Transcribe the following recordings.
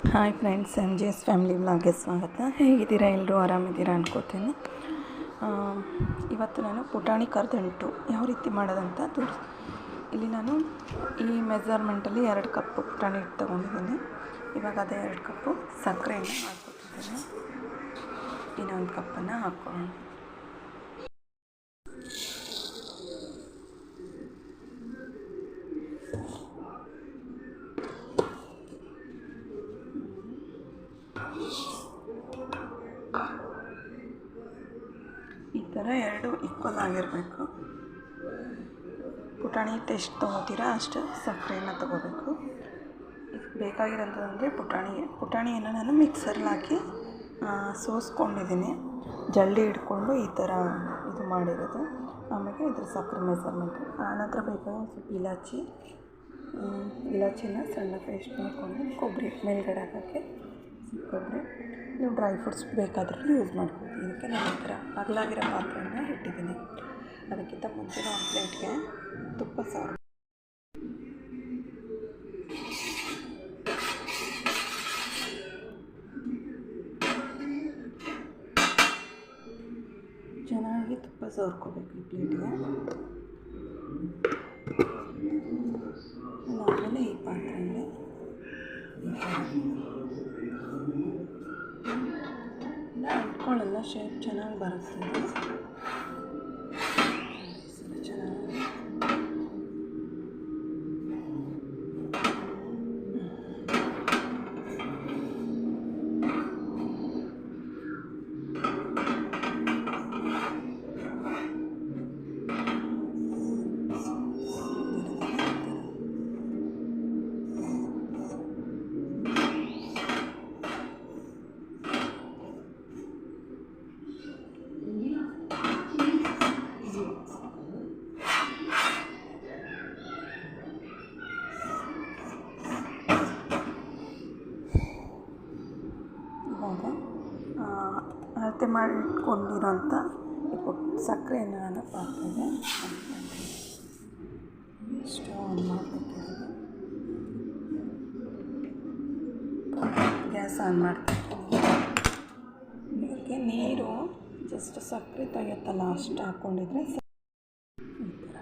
Hi friends, M G S family ವ್ಲಾಗ್ಗೆ ಸ್ವಾಗತ. ಹೇಗಿದ್ದೀರಾ? ಎಲ್ಲರೂ ಆರಾಮಿದ್ದೀರಾ ಅನ್ಕೋತೀನಿ. ಇವತ್ತು ನಾನು ಪುಟಾಣಿ ಕರದಂಟು ಯಾವ ರೀತಿ ಮಾಡೋದಂತ ಇಲ್ಲಿ ನಾನು ಈ ಮೆಜರ್ಮೆಂಟಲ್ಲಿ 2 ಕಪ್ ಪುಟಾಣಿ ಹಿಟ್ಟು ತೊಗೊಂಡಿದ್ದೀನಿ. ಇವಾಗ ಅದೇ 2 ಕಪ್ಪು ಸಕ್ಕರೆಯನ್ನು ಹಾಕ್ಕೊತಿದ್ದೀನಿ. ಇನ್ನೊಂದು ಕಪ್ಪನ್ನು ಹಾಕ್ಕೊಳ್ಳೋಣ. ಈ ಥರ 2 ಈಕ್ವಲ್ ಆಗಿರಬೇಕು. ಪುಟಾಣಿ ಹಿಟ್ಟು ಎಷ್ಟು ತೊಗೋತೀರಾ ಅಷ್ಟು ಸಕ್ಕರೆಯನ್ನು ತೊಗೋಬೇಕು. ಇದಕ್ಕೆ ಬೇಕಾಗಿರೋಂಥದ್ದಂದರೆ ಪುಟಾಣಿಯನ್ನು ನಾನು ಮಿಕ್ಸರ್ಲ್ಲಿ ಹಾಕಿ ಸೋಸ್ಕೊಂಡಿದ್ದೀನಿ. ಜಲ್ಡಿ ಹಿಡ್ಕೊಂಡು ಈ ಥರ ಇದು ಮಾಡಿರೋದು. ಆಮೇಲೆ ಇದ್ರ ಸಕ್ಕರೆ ಮೆಜರ್ಮೆಂಟು. ಆನಂತರ ಬೇಕಾದ್ರೆ ಸ್ವಲ್ಪ ಇಲಾಚಿನ ಸಣ್ಣ ಪೇಸ್ಟ್ ಮಾಡಿಕೊಂಡು ಕೊಬ್ಬರಿ ಮೇಲ್ಗಡೆ ಹಾಕೋಕ್ಕೆ ಕೊಬ್ಬರಿ. ನೀವು ಡ್ರೈ ಫ್ರೂಟ್ಸ್ ಬೇಕಾದರೂ ಯೂಸ್ ಮಾಡ್ಬೋದು. ಇದಕ್ಕೆ ನಾನು ಈ ಥರ ಅಗಲಾಗಿರೋ ಪಾತ್ರೆಯನ್ನು ಇಟ್ಟಿದ್ದೀನಿ. ಅದಕ್ಕಿಂತ ಮುಂಚೆ ಒಂದು ಪ್ಲೇಟ್ಗೆ ತುಪ್ಪ ಸಾರು ಚೆನ್ನಾಗಿ ತುಪ್ಪ ಸವರ್ಕೋಬೇಕು ಈ ಪ್ಲೇಟ್ಗೆ. ಆಮೇಲೆ ಈ ಪಾತ್ರೆಯಲ್ಲಿ ಅಂಟ್ಕೊಳ್ಳೆಲ್ಲ ಶೇಪ್ ಚೆನ್ನಾಗಿ ಬರುತ್ತೆ. ಚೆನ್ನಾಗಿ ಅಳತೆ ಮಾಡಿ ಇಟ್ಕೊಂಡಿರೋಂಥ ಸಕ್ಕರೆಯನ್ನು ನಾನು ಪಾತ್ರೆಗೆ ಸ್ಟವ್ ಆನ್ ಮಾಡಬೇಕಿದೆ. ಗ್ಯಾಸ್ ಆನ್ ಮಾಡ್ತೀನಿ. ಇದಕ್ಕೆ ನೀರು ಜಸ್ಟ್ ಸಕ್ಕರೆ ತೆಗೆಯುತ್ತಲ್ಲ ಅಷ್ಟು ಹಾಕ್ಕೊಂಡಿದ್ರೆ ಈ ಥರ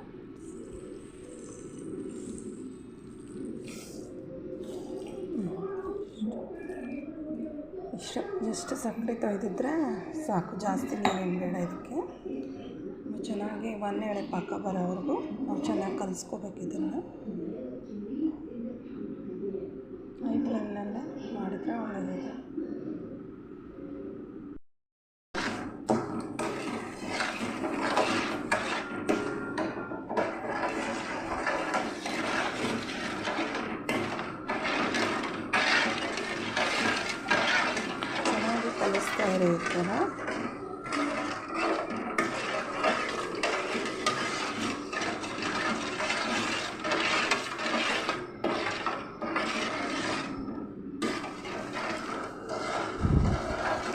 ಎಷ್ಟು ಸಕ್ಕರೆ ತೊಯ್ದಿದ್ರೆ ಸಾಕು, ಜಾಸ್ತಿ ನೀರೇನು ಬೇಡ. ಇದಕ್ಕೆ ಚೆನ್ನಾಗಿ 1 ಎಳೆ ಪಾಕ ಬರೋವರೆಗೂ ನಾವು ಚೆನ್ನಾಗಿ ಕಲಿಸ್ಕೋಬೇಕು. ಇದನ್ನು ಹೈ ಫ್ಲೇಮ್ನಲ್ಲೇ ಮಾಡಿದರೆ ಒಳ್ಳೆಯದಿದೆ. ಕಲಿಸ್ತಾ ಇರೋ ಈ ಥರ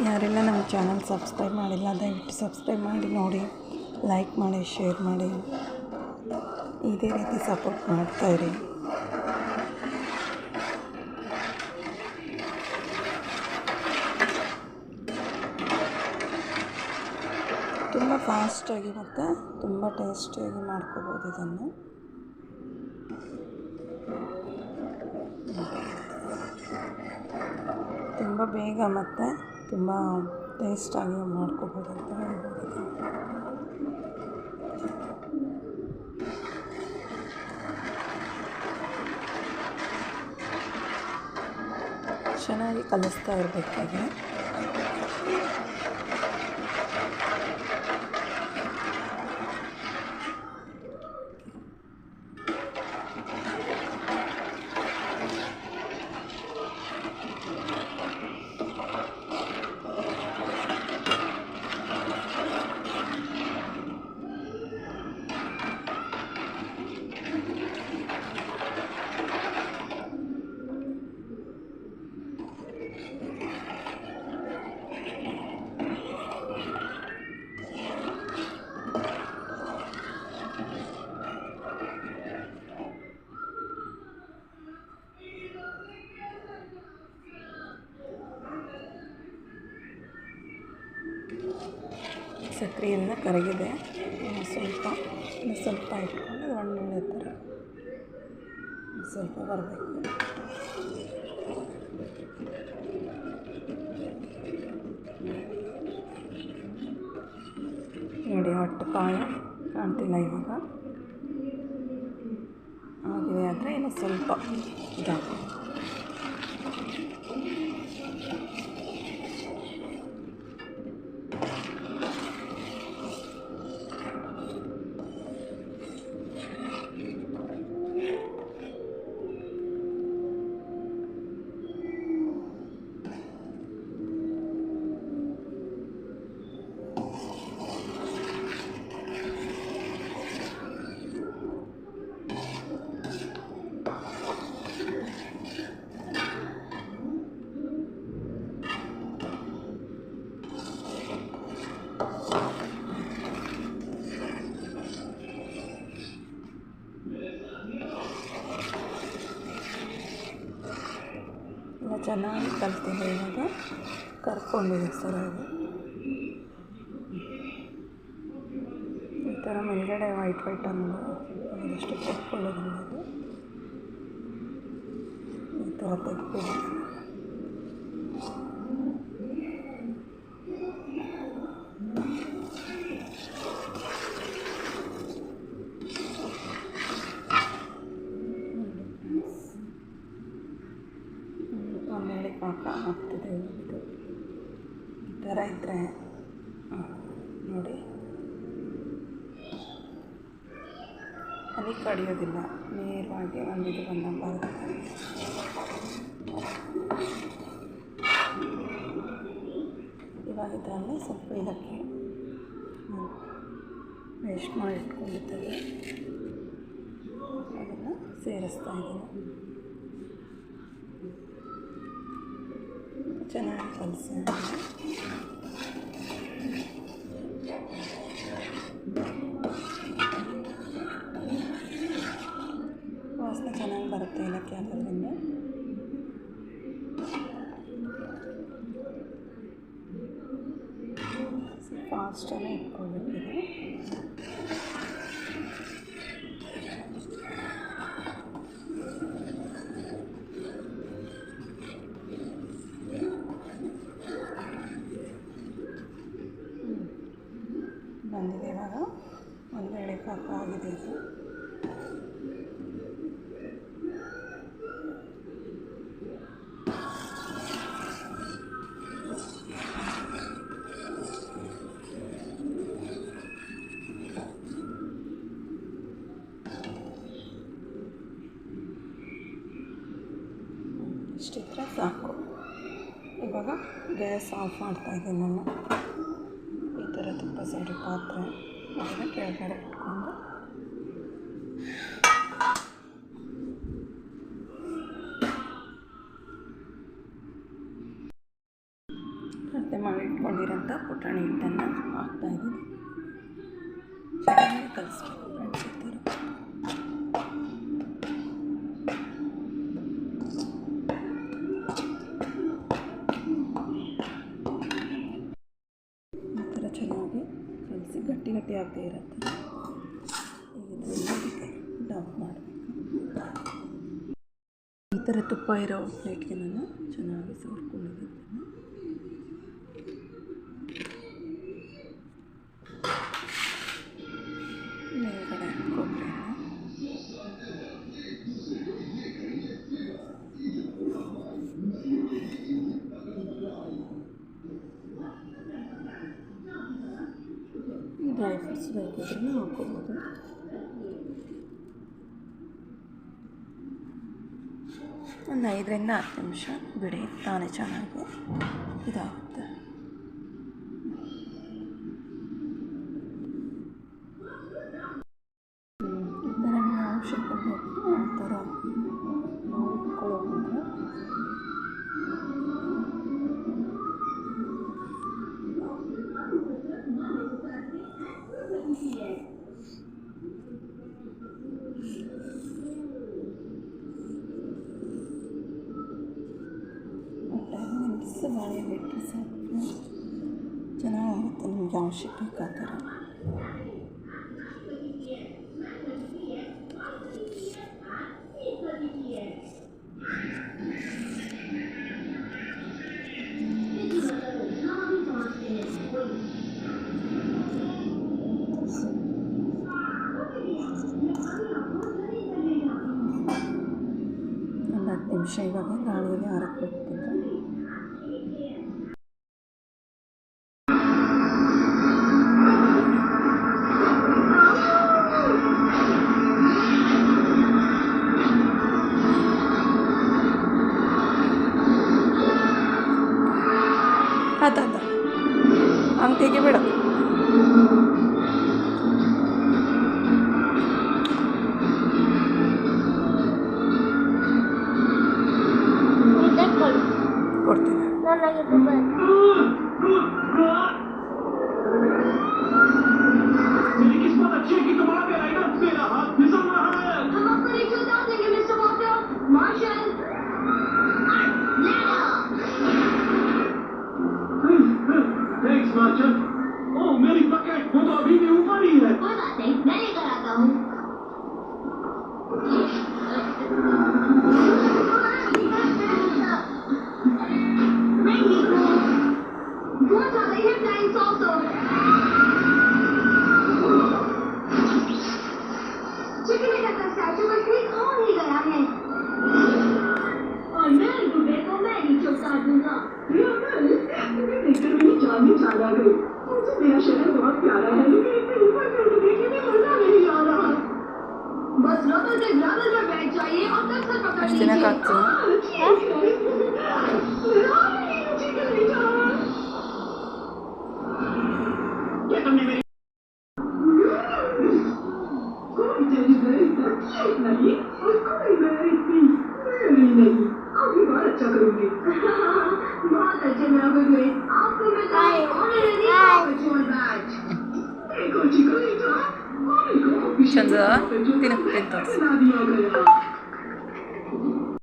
ಯಾರೆಲ್ಲ ನಮ್ಮ ಚಾನಲ್ ಸಬ್ಸ್ಕ್ರೈಬ್ ಮಾಡಿಲ್ಲ ದಯವಿಟ್ಟು ಸಬ್ಸ್ಕ್ರೈಬ್ ಮಾಡಿ ನೋಡಿ, ಲೈಕ್ ಮಾಡಿ, ಶೇರ್ ಮಾಡಿ. ಇದೇ ರೀತಿ ಸಪೋರ್ಟ್ ಮಾಡ್ತಾಯಿರಿ. ತುಂಬ ಫಾಸ್ಟಾಗಿ ಮತ್ತು ತುಂಬ ಟೇಸ್ಟಿಯಾಗಿ ಮಾಡ್ಕೋಬೋದು ಇದನ್ನು. ತುಂಬ ಬೇಗ ಮತ್ತು ತುಂಬ ಟೇಸ್ಟಾಗಿ ಮಾಡ್ಕೋಬೋದು ಅಂತ ಹೇಳ್ಬೋದು. ಚೆನ್ನಾಗಿ ಕಲಿಸ್ತಾ ಇರಬೇಕಾಗಿ ಸಕ್ಕರೆ ಎಲ್ಲ ಕರಗಿದೆ. ಇನ್ನು ಸ್ವಲ್ಪ ಇಟ್ಕೊಂಡು ಒಳ್ಳೆ ಥರ ಸ್ವಲ್ಪ ಬರಬೇಕು. ನೋಡಿ ಒಟ್ಟು ಕಾಯ ಕಾಣ್ತಿಲ್ಲ ಇವಾಗ. ಆಗಿದೆ ಆದರೆ ಇನ್ನು ಸ್ವಲ್ಪ ಇದಾಗಿ ಚೆನ್ನಾಗಿ ಕಲಿತಿದೆ. ಇವಾಗ ಕರ್ಕೊಂಡಿದೆ ಸರಿಯಾಗಿ. ಈ ಥರ ಮೇಲ್ಗಡೆ ವೈಟ್ ಅನ್ನೋದು ಅದಷ್ಟು ಕರ್ಕೊಳ್ಳೋದ್ರಿಂದ ಈ ಥರ ತೆಗ್ದು ಪಾಕ ಆಗ್ತದೆ. ಇದು ಈ ಥರ ಇದ್ದರೆ ನೋಡಿ ಹನಿ ಕಡಿಯೋದಿಲ್ಲ, ನೇರವಾಗಿ ಒಂದಿದು ಬಂದಂಗೆ ಇವಾಗ ಇದರಲ್ಲಿ ಸ್ವಲ್ಪ ಇದಕ್ಕೆ ವೇಸ್ಟ್ ಮಾಡಿ ಇಟ್ಕೊಂಡಿದ್ದೇವೆ, ಅದನ್ನು ಸೇರಿಸ್ತಾ ಇದ್ದೀನಿ. ಚೆನ್ನಾಗಿ ಕಲಸಿ ವಾಸನೆ ಚೆನ್ನಾಗಿ ಬರುತ್ತೆ ಏಲಕ್ಕಿ ಹಾಕೋದ್ರಿಂದ. ಫಾಸ್ಟಾಗಿ ಇಟ್ಕೊಳ್ಬೇಕಿದೆ. ಬಂದಿದೆ ಇವಾಗ ಒಂದು ಎಳೆ ಪಾಕ ಆಗಿದೆ. ಇದು ಇಷ್ಟಿದ್ರೆ ಸಾಕು. ಇವಾಗ ಗ್ಯಾಸ್ ಆಫ್ ಮಾಡ್ತಾಯಿದ್ದೀನಿ ನಾನು. ಈ ಥರ ತುಪ್ಪ ಸರಿ ಪಾತ್ರೆ ಅದನ್ನು ಕೆಳಗಡೆ ಇಟ್ಕೊಂಡು ಅರ್ಥ ಮಾಡಿ ಇಟ್ಕೊಂಡಿರೋಂಥ ಪುಟಾಣಿ ಹಿಟ್ಟನ್ನು ಹಾಕ್ತಾಯಿದ್ದೀನಿ. ಚೆನ್ನಾಗಿ ಕಲಿಸ್ಬೇಕು ಫ್ರೆಂಡ್ಸ್. ಈ ಥರ ಚೆನ್ನಾಗಿ ಕಲಿಸಿ ಗಟ್ಟಿ ಆಗದೆ ಇರುತ್ತೆ. ಇದಕ್ಕೆ ಡಬ್ ಮಾಡಬೇಕು. ಈ ಥರ ತುಪ್ಪ ಇರೋ ಪ್ಲೇಟ್ಗೆ ನಾನು ಚೆನ್ನಾಗಿ ಸವರ್ಕೊಂಡಿದ್ದೀನಿ. ಮೇಲ್ಗಡೆ ಕೊಬ್ಬರಿ ಡ್ರೈ ಫ್ರೂಟ್ಸ್ ಬೇಕಿದ್ರೂ ಹಾಕ್ಕೋಬೋದು. ಒಂದು 5ರಿಂದ 10 ನಿಮಿಷ ಬಿಡಿ, ತಾನೇ ಚೆನ್ನಾಗಿ ಇದಾಗುತ್ತೆ. ಈ ಥರ ನಾವು ಶೇಪಲ್ಲಿ ಆ ಥರ ನಾವು ಇಟ್ಕೊಳ್ಳೋದ್ರಿಂದ ಬಾಳೆ ಬಿಟ್ಟರೆ ಸಾಕು. ಚೆನ್ನಾಗಿರುತ್ತೆ ನಿಮಗೆ ಯಾವ ಶೇಪ್ ಬೇಕು ಆ ಥರ. ಒಂದು 10 ನಿಮಿಷ ಇವಾಗ ಗಾಳಿಯಲ್ಲಿ ಆರಕ್ಕೆ ಬಿಟ್ಟಿದ್ದೆ. ಆತ ಹಂಗೆ ತೆಗಿಬೇಡ. ಕೊಡ್ತೀನಿ. Thanks, Marshall. Oh, मेरी बकेट वो तो अभी भी ऊपर ही है. कोई बात नहीं, मैं लेकर आता हूँ. बहुत आ गई है फ्लाइंग सॉसर. चिकन का स्टैचू बस ठीक हो ही गया है. और मैं टुडे को मैगी चुपका दूंगा. चांदी चाला गई. मुझे मेरा शहर बहुत प्यारा है लेकिन इतने ऊपर से देखने में मजा नहीं आ रहा. बस रबर से ग्रावल पर बैठ जाइए और तब से पकड़ ಅಷ್ಟು ದಿನಕ್ಕೆ लीजिए. ಆಗ್ತದೆ. ये तुमने मेरी नहीं उसको नहीं अभी बहुत अच्छा करूंगी. बहुत अच्छे मेरे को आपको मैं ऑनररी परपेचुअल बैच. देखो चिकन ಚಂದ ತಿನ್ನ ತಿಂತ बना दिया गया.